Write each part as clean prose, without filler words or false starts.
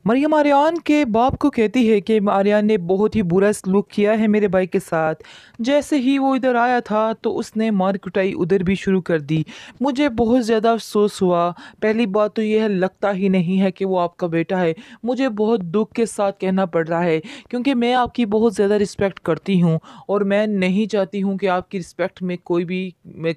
मरियम आर्यन के बाप को कहती है कि आर्यन ने बहुत ही बुरा सलूक किया है मेरे भाई के साथ। जैसे ही वो इधर आया था तो उसने मार कुटाई उधर भी शुरू कर दी। मुझे बहुत ज़्यादा अफसोस हुआ। पहली बात तो यह है, लगता ही नहीं है कि वो आपका बेटा है। मुझे बहुत दुख के साथ कहना पड़ रहा है, क्योंकि मैं आपकी बहुत ज़्यादा रिस्पेक्ट करती हूँ और मैं नहीं चाहती हूँ कि आपकी रिस्पेक्ट में कोई भी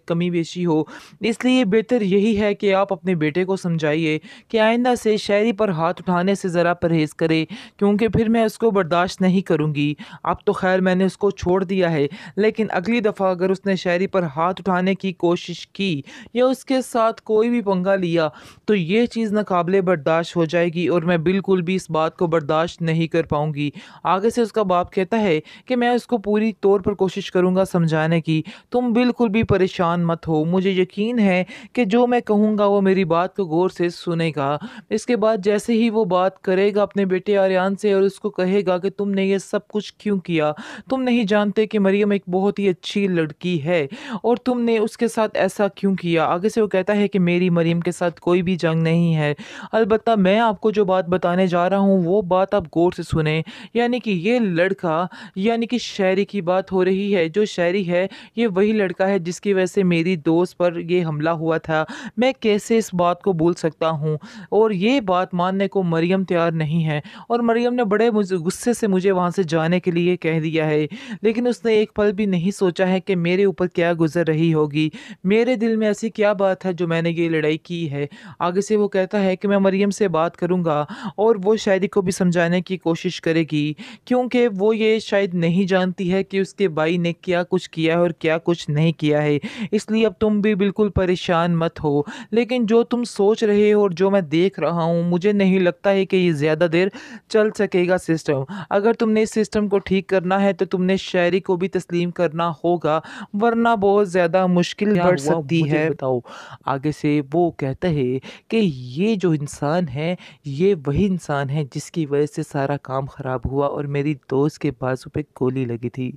कमी बेशी हो। इसलिए बेहतर यही है कि आप अपने बेटे को समझाइए कि आइंदा से शायरी पर हाथ उठाने से ज़रा परहेज़ करे, क्योंकि फिर मैं उसको बर्दाश्त नहीं करूँगी। अब तो ख़ैर मैंने उसको छोड़ दिया है, लेकिन अगली दफ़ा अगर उसने शायरी पर हाथ उठाने की कोशिश की या उसके साथ कोई भी पंगा लिया, तो ये चीज़ नाकाबिले बर्दाश्त हो जाएगी और मैं बिल्कुल भी इस बात को बर्दाश्त नहीं कर पाऊँगी। आगे से उसका बाप कहता है कि मैं उसको पूरी तौर पर कोशिश करूँगा समझाने की। तुम बिल्कुल भी परेशान मत हो, मुझे यकीन है कि जो मैं कहूँगा वो मेरी बात को गौर से सुनेगा। इसके बाद जैसे ही वो बात करेगा अपने बेटे आर्यन से और उसको कहेगा कि तुमने ये सब कुछ क्यों किया? तुम नहीं जानते कि मरियम एक बहुत ही अच्छी लड़की है और तुमने उसके साथ ऐसा क्यों किया? आगे से वो कहता है कि मेरी मरियम के साथ कोई भी जंग नहीं है। अलबत्ता मैं आपको जो बात बताने जा रहा हूँ वो बात आप गौर से सुनें। यानी कि ये लड़का, यानी कि शायरी की बात हो रही है। जो शायरी है ये वही लड़का है जिसकी वजह से मेरी दोस्त पर ये हमला हुआ था। मैं कैसे इस बात को भूल सकता हूँ? और ये बात मानने को मरियम तैयार नहीं है और मरियम ने बड़े मुझे गुस्से से मुझे वहाँ से जाने के लिए कह दिया है। लेकिन उसने एक पल भी नहीं सोचा है कि मेरे ऊपर क्या गुजर रही होगी, मेरे दिल में ऐसी क्या बात है जो मैंने ये लड़ाई की है। आगे से वो कहता है कि मैं मरियम से बात करूँगा और वो शायरी को भी समझाने की कोशिश करेगी, क्योंकि वो ये शायद नहीं जानती है कि उसके भाई ने क्या कुछ किया है और क्या कुछ नहीं किया है। इसलिए अब तुम भी बिल्कुल परेशान मत हो। लेकिन जो तुम सोच रहे हो और जो मैं देख रहा हूँ, मुझे नहीं लगता है कि ये ज़्यादा देर चल सकेगा सिस्टम। अगर तुमने इस सिस्टम को ठीक करना है तो तुमने शायरी को भी तस्लीम करना होगा, वरना बहुत ज़्यादा मुश्किल क्या बढ़ हुआ सकती मुझे है। बताओ। आगे से वो कहता है कि ये जो इंसान है, ये वही इंसान है जिसकी वजह से सारा काम ख़राब हुआ और मेरी दोस्त के बाजू पे गोली लगी थी।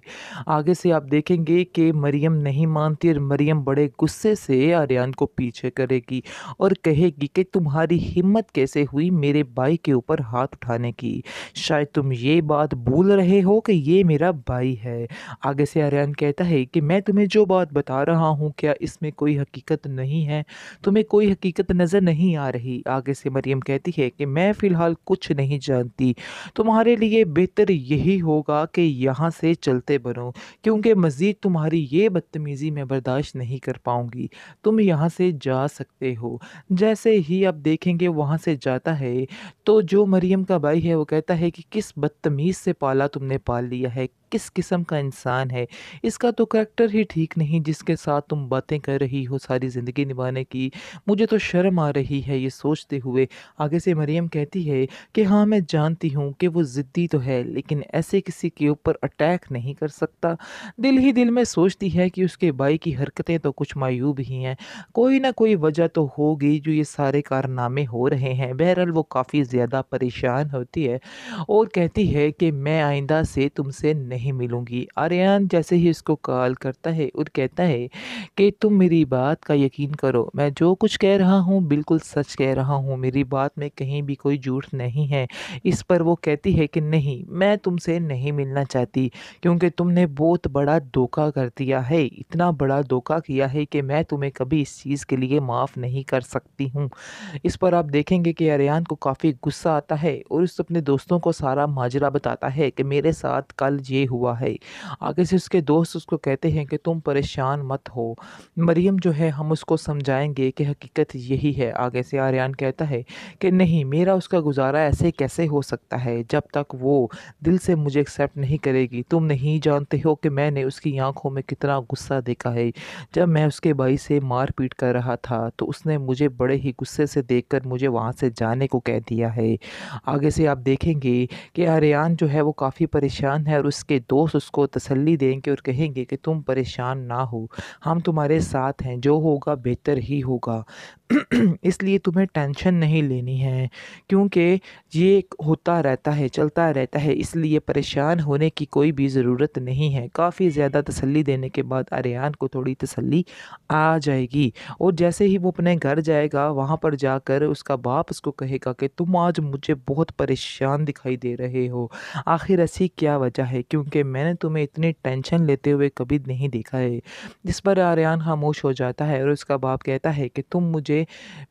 आगे से आप देखेंगे कि मरियम नहीं मानती और मरियम बड़े गुस्से से आर्यन को पीछे करेगी और कहेगी कि तुम्हारी हिम्मत कैसे हुई मेरे भाई के ऊपर हाथ उठाने की? शायद तुम ये बात भूल रहे हो कि ये मेरा भाई है। आगे से आर्यन कहता है कि मैं तुम्हें जो बात बता रहा हूँ, क्या इसमें कोई हकीकत नहीं है? तुम्हें कोई हकीकत नज़र नहीं आ रही? आगे से मरियम कहती है कि मैं फ़िलहाल कुछ नहीं जानती। तुम्हारे लिए बेहतर यही होगा कि यहाँ से चलते बनो, क्योंकि मज़ीद तुम्हारी ये बदतमीज़ी मैं बर्दाश्त नहीं कर पाऊँगी। तुम यहाँ से जा सकते हो। जैसे ही आप देखेंगे वहाँ से जाता है, तो जो मरियम का भाई है वो कहता है कि किस बदतमीज़ से पाला तुमने पाल लिया है, किस किस्म का इंसान है, इसका तो करैक्टर ही ठीक नहीं जिसके साथ तुम बातें कर रही हो सारी ज़िंदगी निभाने की। मुझे तो शर्म आ रही है ये सोचते हुए। आगे से मरियम कहती है कि हाँ, मैं जानती हूँ कि वो ज़िद्दी तो है, लेकिन ऐसे किसी के ऊपर अटैक नहीं कर सकता। दिल ही दिल में सोचती है कि उसके भाई की हरकतें तो कुछ मायूब ही हैं, कोई ना कोई वजह तो होगी जो ये सारे कारनामे हो रहे हैं। बहरहाल वो काफ़ी ज़्यादा परेशान होती है और कहती है कि मैं आइंदा से तुमसे नहीं मिलूँगी। आर्यन जैसे ही उसको कॉल करता है और कहता है कि तुम मेरी बात का यकीन करो, मैं जो कुछ कह रहा हूँ बिल्कुल सच कह रहा हूँ, मेरी बात में कहीं भी कोई झूठ नहीं है। इस पर वो कहती है कि नहीं, मैं तुमसे नहीं मिलना चाहती, क्योंकि तुमने बहुत बड़ा धोखा कर दिया है, इतना बड़ा धोखा किया है कि मैं तुम्हें कभी इस चीज़ के लिए माफ़ नहीं कर सकती हूँ। इस पर आप देखेंगे कि आर्यन को काफ़ी गुस्सा आता है और उस अपने दोस्तों को सारा माजरा बताता है कि मेरे साथ कल ये हुआ है। आगे से उसके दोस्त उसको कहते हैं कि तुम परेशान मत हो, मरियम जो है हम उसको समझाएंगे कि हकीकत यही है। आगे से आर्यन कहता है कि नहीं, मेरा उसका गुजारा ऐसे कैसे हो सकता है जब तक वो दिल से मुझे एक्सेप्ट नहीं करेगी। तुम नहीं जानते हो कि मैंने उसकी आंखों में कितना गुस्सा देखा है। जब मैं उसके भाई से मारपीट कर रहा था तो उसने मुझे बड़े ही गुस्से से देखकर मुझे वहाँ से जाने को कह दिया है। आगे से आप देखेंगे कि आर्यन जो है वो काफ़ी परेशान है और उसके दोस्त उसको तसल्ली देंगे और कहेंगे कि तुम परेशान ना हो, हम तुम्हारे साथ हैं, जो होगा बेहतर ही होगा। इसलिए तुम्हें टेंशन नहीं लेनी है, क्योंकि ये होता रहता है, चलता रहता है, इसलिए परेशान होने की कोई भी ज़रूरत नहीं है। काफ़ी ज़्यादा तसल्ली देने के बाद आर्यन को थोड़ी तसल्ली आ जाएगी और जैसे ही वो अपने घर जाएगा, वहाँ पर जाकर उसका बाप उसको कहेगा कि तुम आज मुझे बहुत परेशान दिखाई दे रहे हो। आखिर ऐसी क्या वजह है? क्योंकि मैंने तुम्हें इतनी टेंशन लेते हुए कभी नहीं देखा है। जिस पर आर्यन खामोश हो जाता है और उसका बाप कहता है कि तुम मुझे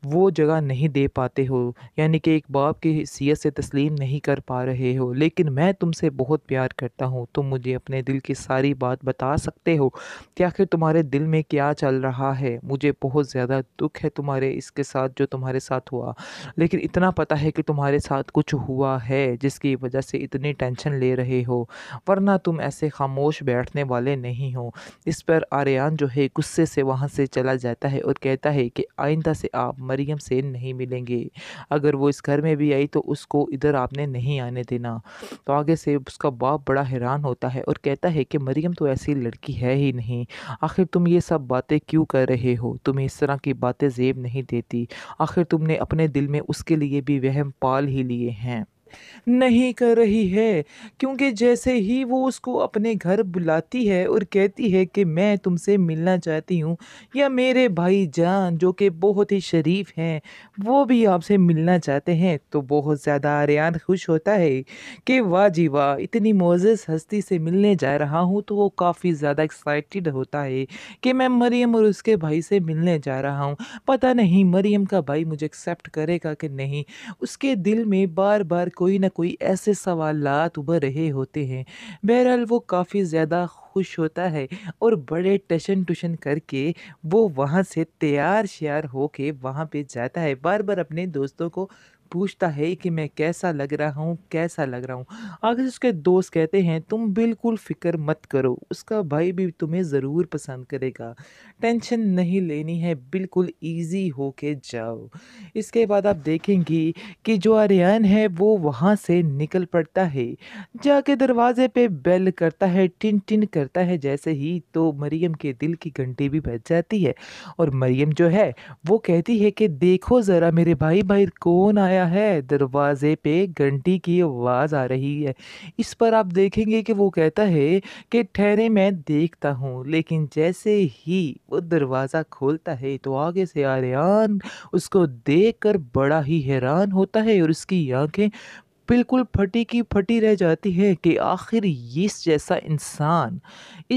वो जगह नहीं दे पाते हो, यानी कि एक बाप की हैसियत से तस्लीम नहीं कर पा रहे हो, लेकिन मैं तुमसे बहुत प्यार करता हूँ। तुम मुझे अपने दिल की सारी बात बता सकते हो कि आखिर तुम्हारे दिल में क्या चल रहा है? मुझे बहुत ज़्यादा दुख है तुम्हारे इसके साथ जो तुम्हारे साथ हुआ, लेकिन इतना पता है कि तुम्हारे साथ कुछ हुआ है जिसकी वजह से इतनी टेंशन ले रहे हो, वरना तुम ऐसे खामोश बैठने वाले नहीं हो। इस पर आर्यन जो है गुस्से से वहाँ से चला जाता है और कहता है कि आइंदा से आप मरियम से नहीं मिलेंगे। अगर वो इस घर में भी आई तो उसको इधर आपने नहीं आने देना। तो आगे से उसका बाप बड़ा हैरान होता है और कहता है कि मरियम तो ऐसी लड़की है ही नहीं। आखिर तुम ये सब बातें क्यों कर रहे हो? तुम्हें इस तरह की बातें ज़ेब नहीं देती। आखिर तुमने अपने दिल में उसके लिए भी वहम पाल ही लिए हैं। नहीं कर रही है, क्योंकि जैसे ही वो उसको अपने घर बुलाती है और कहती है कि मैं तुमसे मिलना चाहती हूँ, या मेरे भाईजान जो कि बहुत ही शरीफ हैं, वो भी आपसे मिलना चाहते हैं, तो बहुत ज़्यादा आर्यन खुश होता है कि वाह जी वाह, इतनी मोअज़्ज़ज़ हस्ती से मिलने जा रहा हूँ। तो वो काफ़ी ज़्यादा एक्साइटेड होता है कि मैं मरियम और उसके भाई से मिलने जा रहा हूँ। पता नहीं मरियम का भाई मुझे एक्सेप्ट करेगा कि नहीं। उसके दिल में बार-बार कोई न कोई ऐसे सवालात उभर रहे होते हैं। बहरहाल वो काफ़ी ज़्यादा खुश होता है और बड़े टशन-टुशन करके वो वहाँ से तैयार-श्यार होके वहाँ पे जाता है। बार-बार अपने दोस्तों को पूछता है कि मैं कैसा लग रहा हूँ, कैसा लग रहा हूँ? आखिर उसके दोस्त कहते हैं तुम बिल्कुल फ़िक्र मत करो, उसका भाई भी तुम्हें ज़रूर पसंद करेगा। टेंशन नहीं लेनी है, बिल्कुल ईज़ी होके जाओ। इसके बाद आप देखेंगी कि जो आर्यन है वो वहाँ से निकल पड़ता है। जाके दरवाज़े पे बेल करता है, टिन-टिन करता है जैसे ही, तो मरियम के दिल की घंटी भी बज जाती है और मरियम जो है वो कहती है कि देखो ज़रा मेरे भाई बाहर कौन आया है? दरवाज़े पे घंटी की आवाज़ आ रही है। इस पर आप देखेंगे कि वो कहता है कि ठहरें मैं देखता हूँ, लेकिन जैसे ही वो दरवाज़ा खोलता है तो आगे से आर्यन उसको देखकर बड़ा ही हैरान होता है और उसकी आँखें बिल्कुल फटी की फटी रह जाती है कि आखिर इस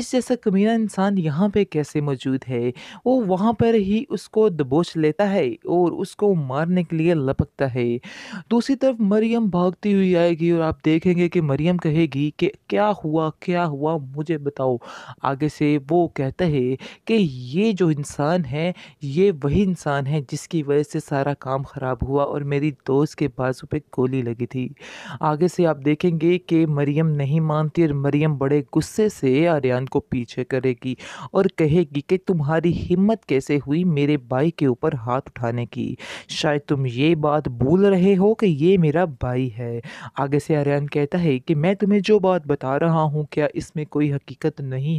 जैसा कमीना इंसान यहाँ पे कैसे मौजूद है। वो वहाँ पर ही उसको दबोच लेता है और उसको मारने के लिए लपकता है। दूसरी तरफ मरियम भागती हुई आएगी और आप देखेंगे कि मरियम कहेगी कि क्या हुआ मुझे बताओ। आगे से वो कहता है कि ये जो इंसान है, ये वही इंसान है जिसकी वजह से सारा काम ख़राब हुआ और मेरी दोस्त के बाजू पे गोली लगी थी। आगे से आप देखेंगे कि मरियम नहीं मानती और मरियम बड़े गुस्से से आर्यन को पीछे करेगी और कहेगी कि तुम्हारी हिम्मत कैसे हुई मेरे भाई के ऊपर हाथ उठाने की। शायद तुम ये बात भूल रहे हो कि ये मेरा भाई है। आगे से आर्यन कहता है कि मैं तुम्हें जो बात बता रहा हूँ क्या इसमें कोई हकीकत नहीं